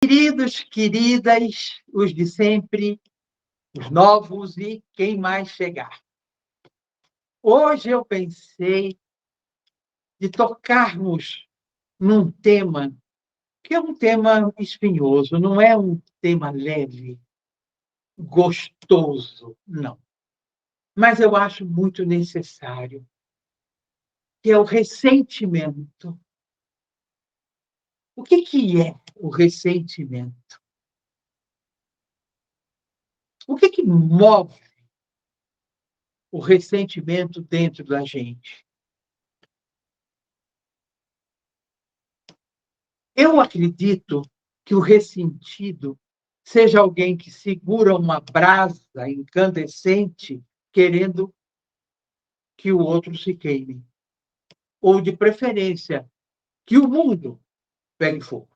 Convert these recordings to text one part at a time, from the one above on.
Queridos, queridas, os de sempre, os novos e quem mais chegar. Hoje eu pensei de tocarmos num tema que é um tema espinhoso, não é um tema leve, gostoso, não. Mas eu acho muito necessário, que é o ressentimento. O que é o ressentimento? O que move o ressentimento dentro da gente? Eu acredito que o ressentido seja alguém que segura uma brasa incandescente querendo que o outro se queime. Ou, de preferência, que o mundo pegue fogo.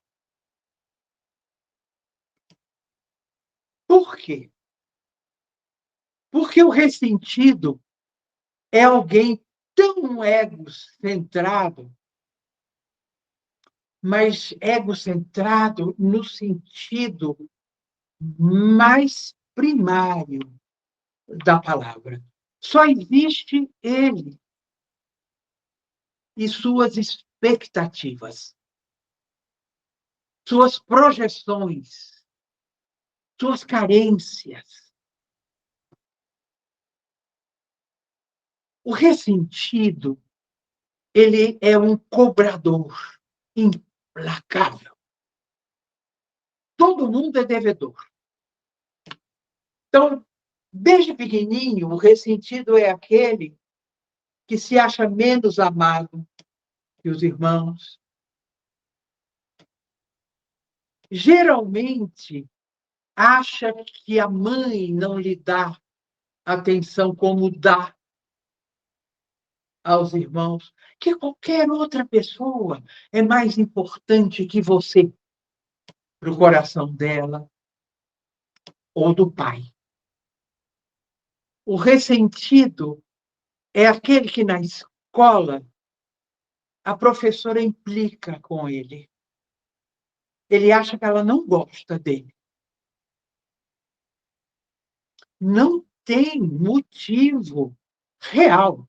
Por quê? Porque o ressentido é alguém tão egocentrado, mas egocentrado no sentido mais primário da palavra. Só existe ele e suas expectativas, suas projeções, suas carências. O ressentido, ele é um cobrador implacável. Todo mundo é devedor. Então, desde pequenininho, o ressentido é aquele que se acha menos amado que os irmãos. Geralmente, acha que a mãe não lhe dá atenção como dá aos irmãos, que qualquer outra pessoa é mais importante que você para o coração dela ou do pai. O ressentido é aquele que na escola a professora implica com ele. Ele acha que ela não gosta dele. Não tem motivo real,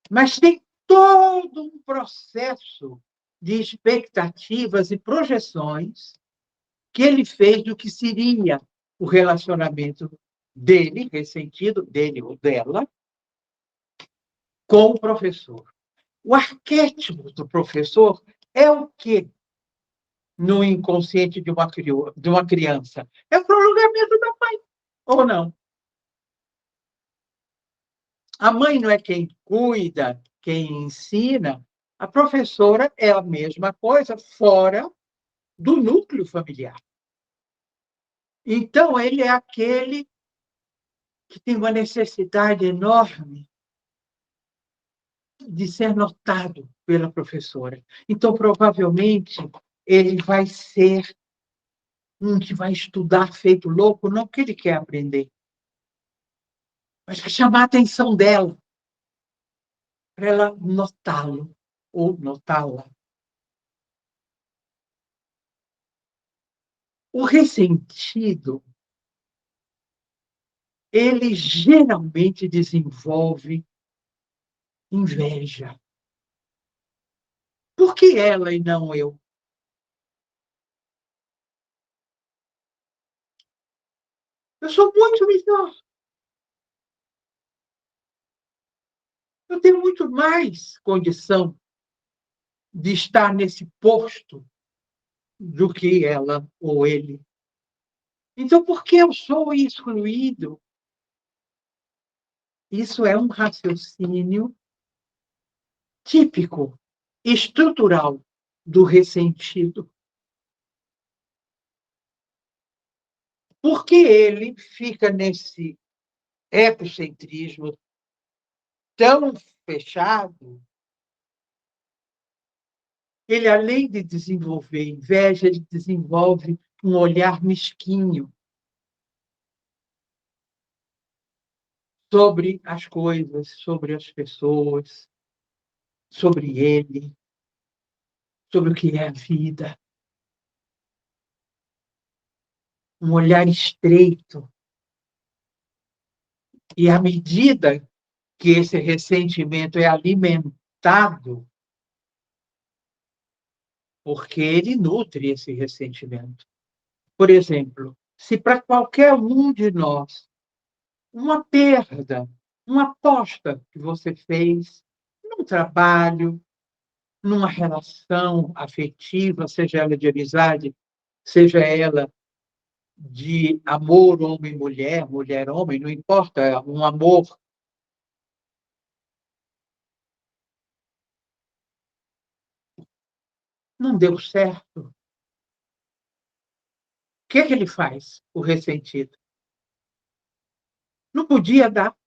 mas tem todo um processo de expectativas e projeções que ele fez do que seria o relacionamento dele, ressentido, dele ou dela, com o professor. O arquétipo do professor é o quê no inconsciente de uma criança? É o prolongamento da mãe, ou não? A mãe não é quem cuida, quem ensina. A professora é a mesma coisa, fora do núcleo familiar. Então, ele é aquele que tem uma necessidade enorme de ser notado pela professora. Então, provavelmente, ele vai ser um que vai estudar feito louco, não porque ele quer aprender, mas para chamar a atenção dela, para ela notá-lo ou notá-la. O ressentido, ele geralmente desenvolve inveja. Por que ela e não eu? Eu sou muito melhor. Eu tenho muito mais condição de estar nesse posto do que ela ou ele. Então, por que eu sou excluído? Isso é um raciocínio típico, estrutural do ressentido. Porque ele fica nesse egocentrismo tão fechado, ele, além de desenvolver inveja, ele desenvolve um olhar mesquinho sobre as coisas, sobre as pessoas, sobre ele, sobre o que é a vida. um olhar estreito. E à medida que esse ressentimento é alimentado, porque ele nutre esse ressentimento. Por exemplo, se para qualquer um de nós uma perda, uma aposta que você fez num trabalho, numa relação afetiva, seja ela de amizade, seja ela de amor homem-mulher, mulher-homem, não importa, um amor não deu certo. O que é que ele faz, o ressentido? Não podia dar.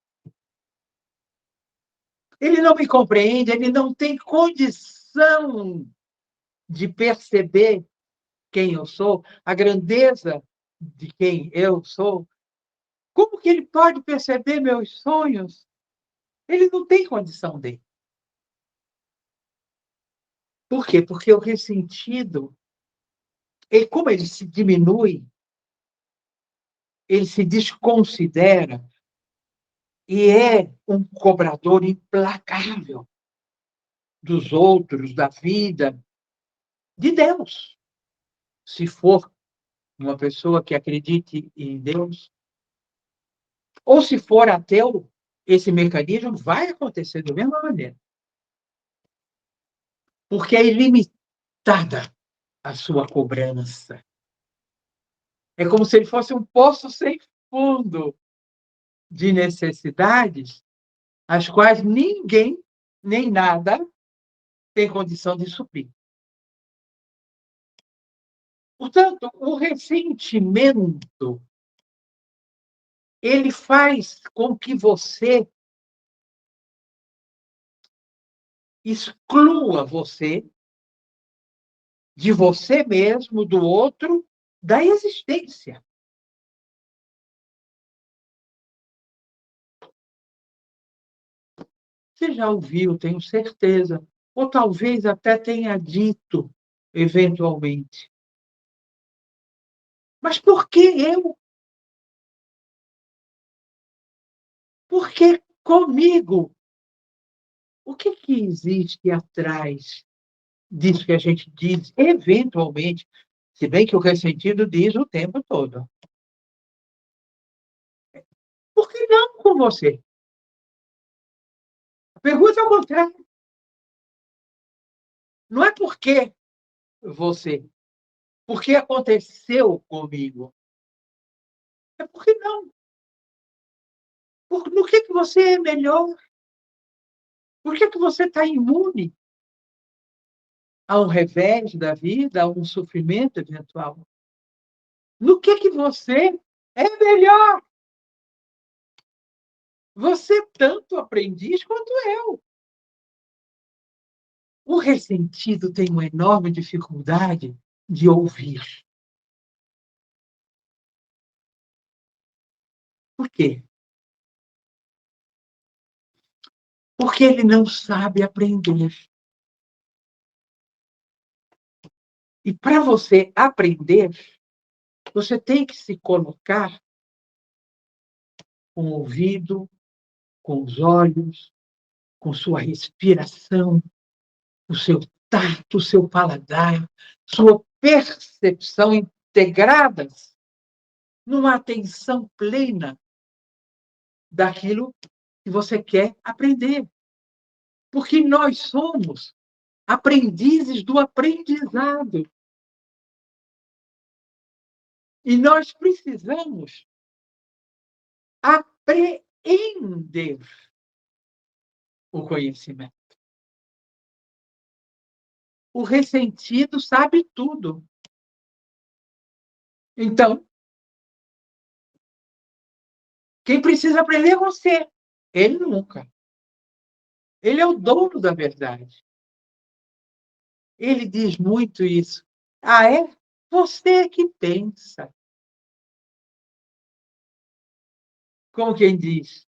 Ele não me compreende, ele não tem condição de perceber quem eu sou, a grandeza de quem eu sou. Como que ele pode perceber meus sonhos? Ele não tem condição dele. Por quê? Porque o ressentido, como ele se diminui, ele se desconsidera e é um cobrador implacável dos outros, da vida, de Deus. Se for uma pessoa que acredite em Deus, ou se for ateu, esse mecanismo vai acontecer da mesma maneira. Porque é ilimitada a sua cobrança. É como se ele fosse um poço sem fundo de necessidades, as quais ninguém, nem nada, tem condição de suprir. Portanto, o ressentimento, ele faz com que você exclua você de você mesmo, do outro, da existência. Você já ouviu, tenho certeza, ou talvez até tenha dito, eventualmente. Mas por que eu? Por que comigo? O que que existe atrás disso que a gente diz, eventualmente, se bem que o ressentido diz o tempo todo. Por que não com você? A pergunta é o contrário. Não é por que você, porque aconteceu comigo. É por que não? No que você é melhor? Por que você está imune a um revés da vida, a um sofrimento eventual? No que você é melhor? Você tanto aprendiz quanto eu. O ressentido tem uma enorme dificuldade de ouvir. Por quê? Porque ele não sabe aprender. E para você aprender, você tem que se colocar com o ouvido, com os olhos, com sua respiração, o seu tato, o seu paladar, sua percepção integradas numa atenção plena daquilo que você quer aprender. Porque nós somos aprendizes do aprendizado. E nós precisamos apreender o conhecimento. O ressentido sabe tudo. Então, quem precisa aprender é você. Ele nunca. Ele é o dono da verdade. Ele diz muito isso. Ah, é? Você é que pensa. Como quem diz,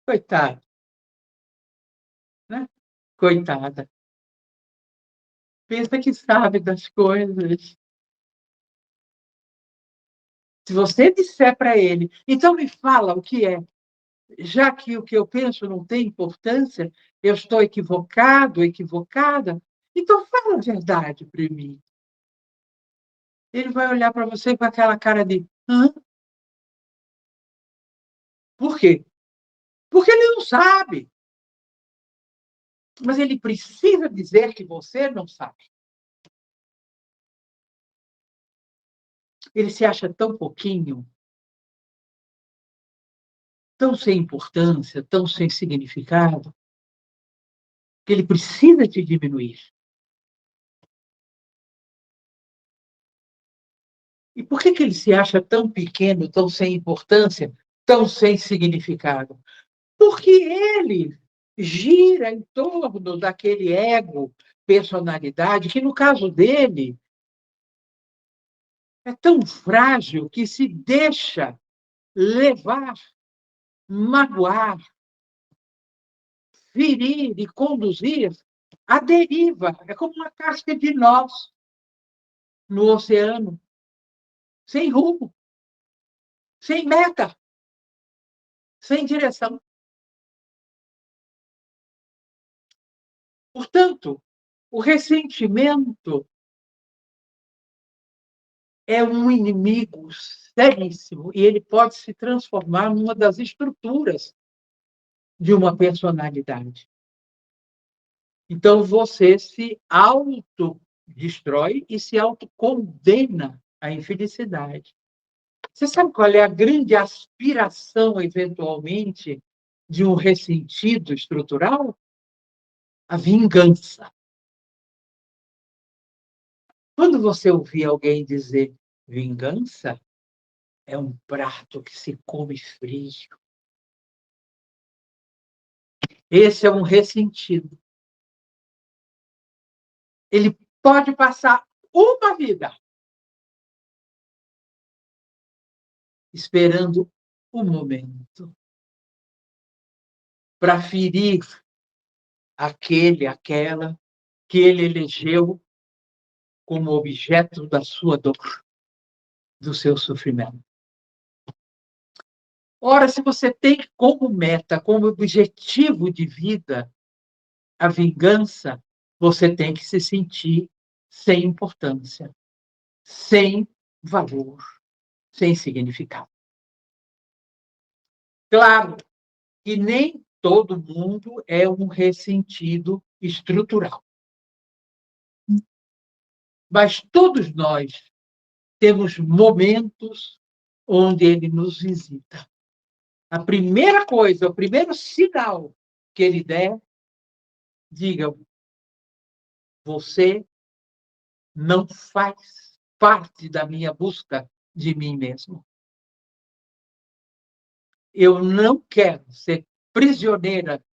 coitado, né? Coitada. Pensa que sabe das coisas. Se você disser para ele, então me fala o que é, já que o que eu penso não tem importância, eu estou equivocado, equivocada, então fala a verdade para mim. Ele vai olhar para você com aquela cara de: hã? Por quê? Porque ele não sabe. Mas ele precisa dizer que você não sabe. Ele se acha tão pouquinho, tão sem importância, tão sem significado, que ele precisa te diminuir. E por que ele se acha tão pequeno, tão sem importância, tão sem significado? Porque ele gira em torno daquele ego, personalidade, que no caso dele é tão frágil que se deixa levar, magoar, ferir e conduzir à deriva. É como uma casca de nós no oceano, sem rumo, sem meta, sem direção. Portanto, o ressentimento é um inimigo seríssimo e ele pode se transformar numa das estruturas de uma personalidade. Então, você se autodestrói e se autocondena à infelicidade. Você sabe qual é a grande aspiração, eventualmente, de um ressentido estrutural? A vingança. Quando você ouvir alguém dizer vingança, é um prato que se come frio. Esse é um ressentido. Ele pode passar uma vida esperando o momento para ferir aquele, aquela que ele elegeu como objeto da sua dor, do seu sofrimento. Ora, se você tem como meta, como objetivo de vida a vingança, você tem que se sentir sem importância, sem valor, sem significado. Claro que nem todo mundo é um ressentido estrutural, mas todos nós temos momentos onde ele nos visita. A primeira coisa, o primeiro sinal que ele der, diga: você não faz parte da minha busca de mim mesmo. Eu não quero ser prisioneira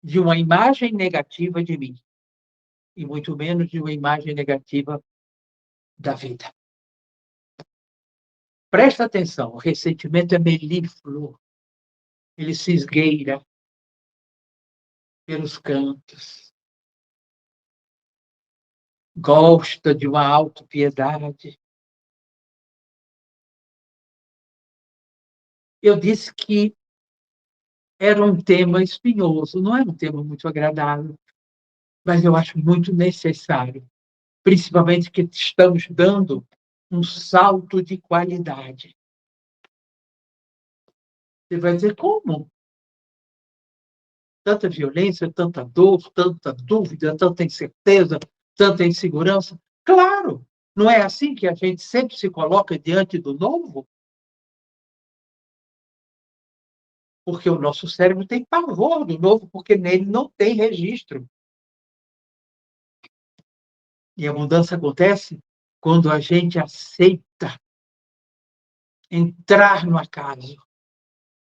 de uma imagem negativa de mim, e muito menos de uma imagem negativa da vida. Presta atenção, o ressentimento é melífluo, ele se esgueira pelos cantos, gosta de uma autopiedade. Eu disse que era um tema espinhoso, não é um tema muito agradável, mas eu acho muito necessário, principalmente que estamos dando um salto de qualidade. Você vai dizer, como? Tanta violência, tanta dor, tanta dúvida, tanta incerteza, tanta insegurança. Claro, não é assim que a gente sempre se coloca diante do novo? Porque o nosso cérebro tem pavor do novo, porque nele não tem registro. E a mudança acontece quando a gente aceita entrar no acaso,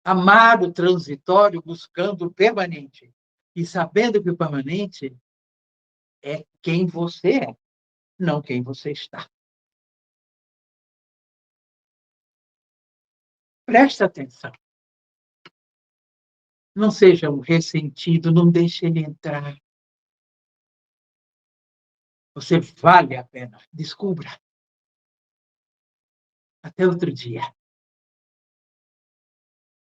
amar o transitório buscando o permanente e sabendo que o permanente é quem você é, não quem você está. Presta atenção. Não seja um ressentido, não deixe ele entrar. Você vale a pena. Descubra. Até outro dia.